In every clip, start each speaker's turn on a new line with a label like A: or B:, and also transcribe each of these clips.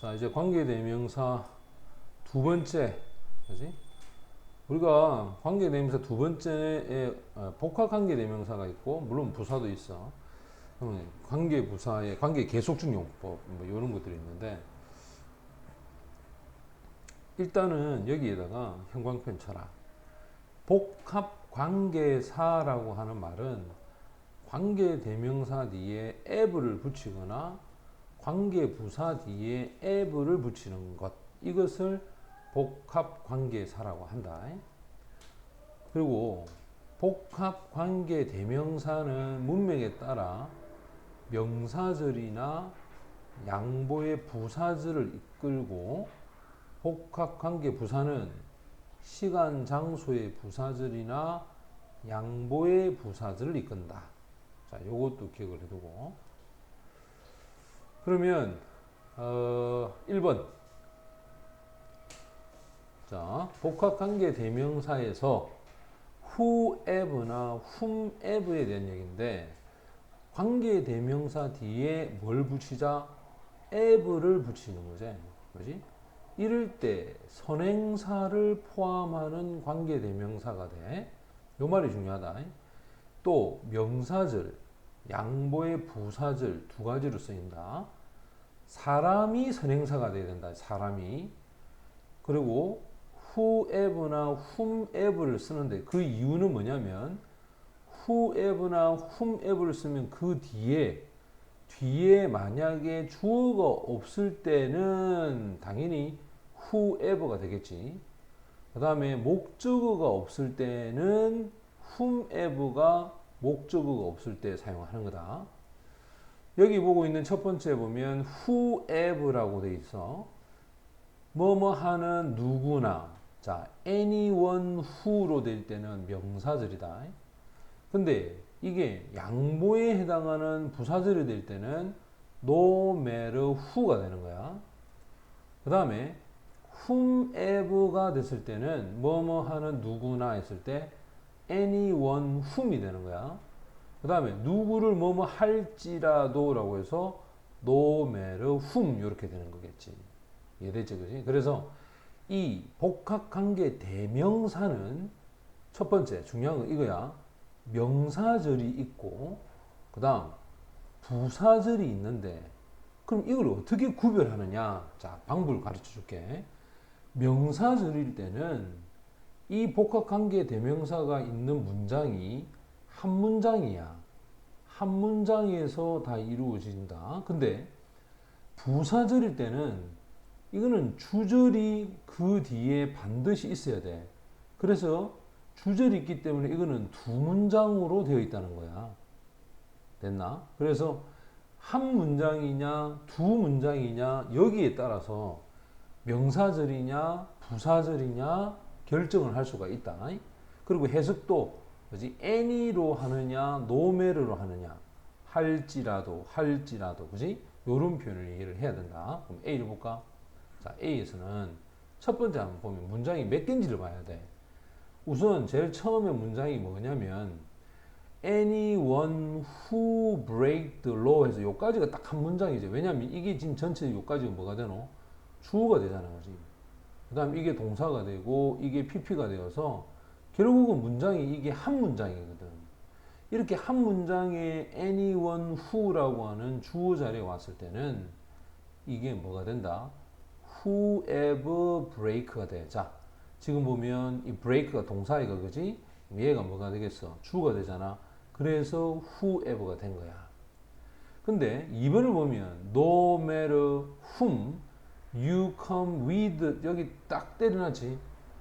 A: 자, 이제 관계대명사 두 번째, 그지? 우리가 관계대명사 두 번째에 복합관계대명사가 있고, 물론 부사도 있어. 그러면 관계부사의 관계계속중용법 뭐 이런 것들이 있는데, 일단은 여기에다가 형광펜 쳐라. 복합관계사라고 하는 말은 관계대명사 뒤에 에브를 붙이거나 관계부사 뒤에 에브를 붙이는 것, 이것을 복합관계사라고 한다. 그리고 복합관계대명사는 문맥에 따라 명사절이나 양보의 부사절을 이끌고, 복합관계부사는 시간, 장소의 부사절이나 양보의 부사절을 이끈다. 자, 요것도 기억을 해두고. 그러면 1번. 자, 복합관계대명사에서 whoever나 whomever에 대한 얘기인데, 관계대명사 뒤에 뭘 붙이자? ever를 붙이는 거지. 그렇지? 이럴 때 선행사를 포함하는 관계대명사가 돼. 요 말이 중요하다. 또 명사절, 양보의 부사절 두 가지로 쓰인다. 사람이 선행사가 돼야 된다. 사람이. 그리고 whoever나 whomever를 쓰는데 그 이유는 뭐냐면, whoever나 whomever를 쓰면 그 뒤에 만약에 주어가 없을 때는 당연히 whoever가 되겠지. 그 다음에 목적어가 없을 때는 whomever가 목적어가 없을 때 사용하는 거다. 여기 보고 있는 첫 번째 보면 whoever라고 돼 있어. 뭐뭐 하는 누구나. 자, anyone who로 될 때는 명사절이다. 근데 이게 양보에 해당하는 부사절이 될 때는 no matter who가 되는 거야. 그 다음에 whomever가 됐을 때는 뭐뭐 하는 누구나 했을 때 anyone whom이 되는 거야. 그 다음에 누구를 뭐뭐 할지라도 라고 해서 no matter whom 이렇게 되는 거겠지. 이해됐지, 그지? 그래서 이 복합관계 대명사는 첫 번째 중요한 건 이거야. 명사절이 있고 그 다음 부사절이 있는데, 그럼 이걸 어떻게 구별하느냐? 자, 방법을 가르쳐 줄게. 명사절일 때는 이 복합관계 대명사가 있는 문장이 한 문장이야. 한 문장에서 다 이루어진다. 근데 부사절일 때는 이거는 주절이 그 뒤에 반드시 있어야 돼. 그래서 주절이 있기 때문에 이거는 두 문장으로 되어 있다는 거야. 됐나? 그래서 한 문장이냐 두 문장이냐 여기에 따라서 명사절이냐 부사절이냐 결정을 할 수가 있다. 그리고 해석도 그지? any로 하느냐 no matter로 하느냐, 할지라도 그지? 요런 표현을 이해를 해야 된다. 그럼 A를 볼까? 자, A에서는 첫 번째 한번 보면 문장이 몇 개인지를 봐야 돼. 우선 제일 처음에 문장이 뭐냐면 anyone who break the law 해서 요까지가 딱 한 문장이죠. 왜냐면 이게 지금 전체 요까지가 뭐가 되노? 주어가 되잖아, 그지? 그 다음 이게 동사가 되고 이게 PP가 되어서 결국은 문장이 이게 한 문장이거든. 이렇게 한 문장에 anyone who라고 하는 주어 자리에 왔을 때는 이게 뭐가 된다? whoever break가 돼. 자, 지금 보면 이 break가 동사이가, 그지? 얘가 뭐가 되겠어? 주어가 되잖아. 그래서 whoever가 된 거야. 근데 2번을 보면 no matter whom you come with, 여기 딱 때려놨지.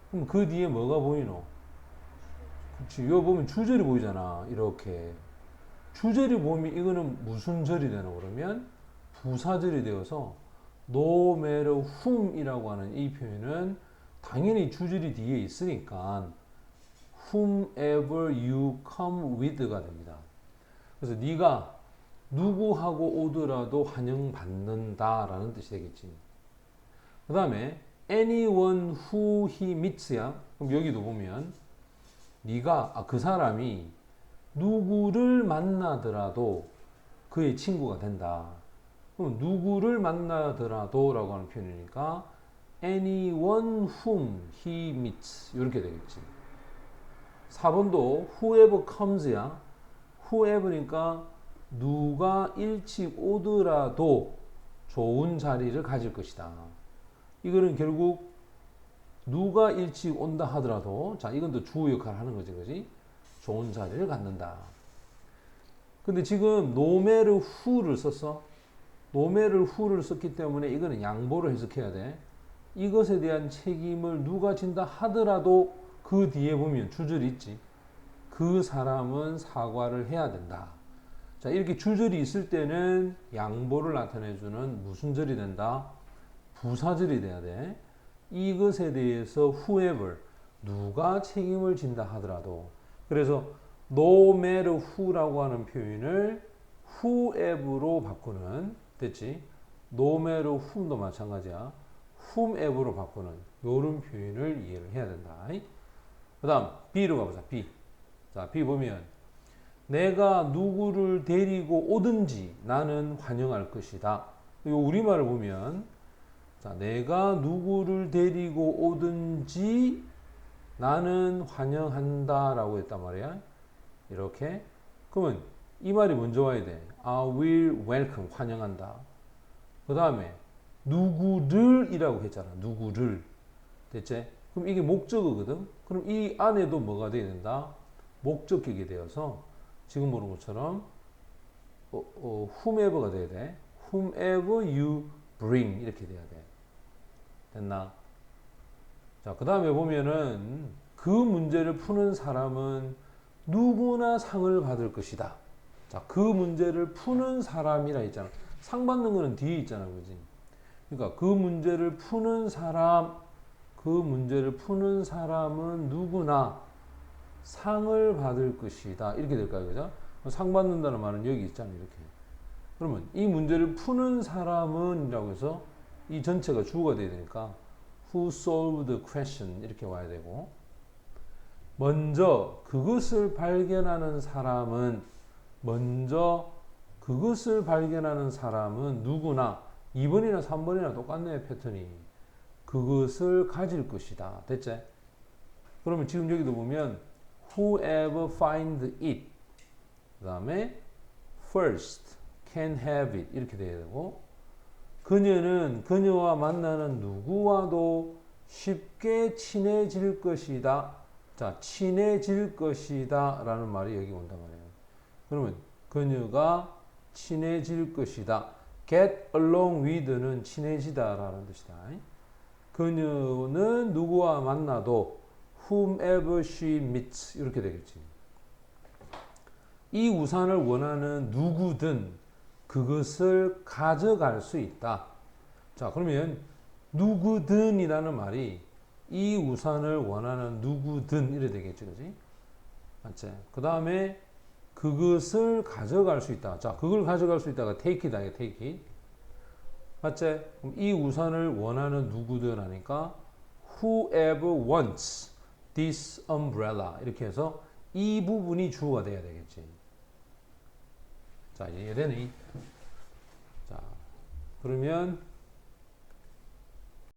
A: 그럼 그 뒤에 뭐가 보이노? 그렇지. 이거 보면 주절이 보이잖아. 이렇게 주절이 보면 이거는 무슨 절이 되노? 그러면 부사절이 되어서 no matter whom이라고 하는 이 표현은 당연히 주절이 뒤에 있으니까 whomever you come with가 됩니다. 그래서 네가 누구하고 오더라도 환영받는다라는 뜻이 되겠지. 그 다음에 anyone who he meets야. 그럼 여기도 보면 네가 그 사람이 누구를 만나더라도 그의 친구가 된다. 그럼 누구를 만나더라도 라고 하는 표현이니까 anyone whom he meets 이렇게 되겠지. 4번도 whoever comes야. whoever니까 누가 일찍 오더라도 좋은 자리를 가질 것이다. 이거는 결국 누가 일찍 온다 하더라도 자 이건 또 주어 역할을 하는 거지, 그지? 좋은 자리를 갖는다. 근데 지금 no matter who를 썼어. no matter who를 썼기 때문에 이거는 양보를 해석해야 돼. 이것에 대한 책임을 누가 진다 하더라도 그 뒤에 보면 주절이 있지. 그 사람은 사과를 해야 된다. 자, 이렇게 주절이 있을 때는 양보를 나타내주는 무슨 절이 된다? 부사절이 돼야 돼. 이것에 대해서 whoever, 누가 책임을 진다 하더라도. 그래서 no matter who라고 하는 표현을 whoever로 바꾸는, 됐지? no matter whom도 마찬가지야. whomever로 바꾸는 이런 표현을 이해를 해야 된다. 그 다음 B로 가보자. B. 자, B 보면 내가 누구를 데리고 오든지 나는 환영할 것이다. 이 우리말을 보면 자, 내가 누구를 데리고 오든지 나는 환영한다 라고 했단 말이야. 이렇게. 그러면 이 말이 먼저 와야 돼. I will welcome, 환영한다. 그 다음에 누구를 이라고 했잖아. 누구를. 됐지? 그럼 이게 목적어거든. 그럼 이 안에도 뭐가 돼야 된다? 목적격이 되어서 지금 보는 것처럼 whomever가 돼야 돼. whomever you bring 이렇게 돼야 돼. 됐나? 자, 그 다음에 보면은 그 문제를 푸는 사람은 누구나 상을 받을 것이다. 자, 그 문제를 푸는 사람이라 있잖아. 상 받는 거는 뒤에 있잖아, 그지? 그러니까 그 문제를 푸는 사람, 그 문제를 푸는 사람은 누구나 상을 받을 것이다. 이렇게 될까요, 그죠? 상 받는다는 말은 여기 있잖아, 이렇게. 그러면 이 문제를 푸는 사람은이라고 해서 이 전체가 주어가 돼야 되니까 who solved the question 이렇게 와야 되고, 먼저 그것을 발견하는 사람은 누구나 2번이나 3번이나 똑같네, 패턴이. 그것을 가질 것이다. 됐지? 그러면 지금 여기도 보면 whoever find it 그 다음에 first can have it 이렇게 돼야 되고, 그녀는 그녀와 만나는 누구와도 쉽게 친해질 것이다. 자, 친해질 것이다 라는 말이 여기 온단 말이에요. 그러면 그녀가 친해질 것이다. get along with는 친해지다 라는 뜻이다. 그녀는 누구와 만나도 whomever she meets 이렇게 되겠지. 이 우산을 원하는 누구든 그것을 가져갈 수 있다. 자, 그러면 누구든이라는 말이 이 우산을 원하는 누구든 이래 되겠지, 그지? 맞지? 그 다음에 그것을 가져갈 수 있다. 자, 그걸 가져갈 수 있다가 take it 아니야, take it. 맞지? 그럼 이 우산을 원하는 누구든 하니까 whoever wants this umbrella 이렇게 해서 이 부분이 주어가 돼야 되겠지. 자, 이해되니? 자, 그러면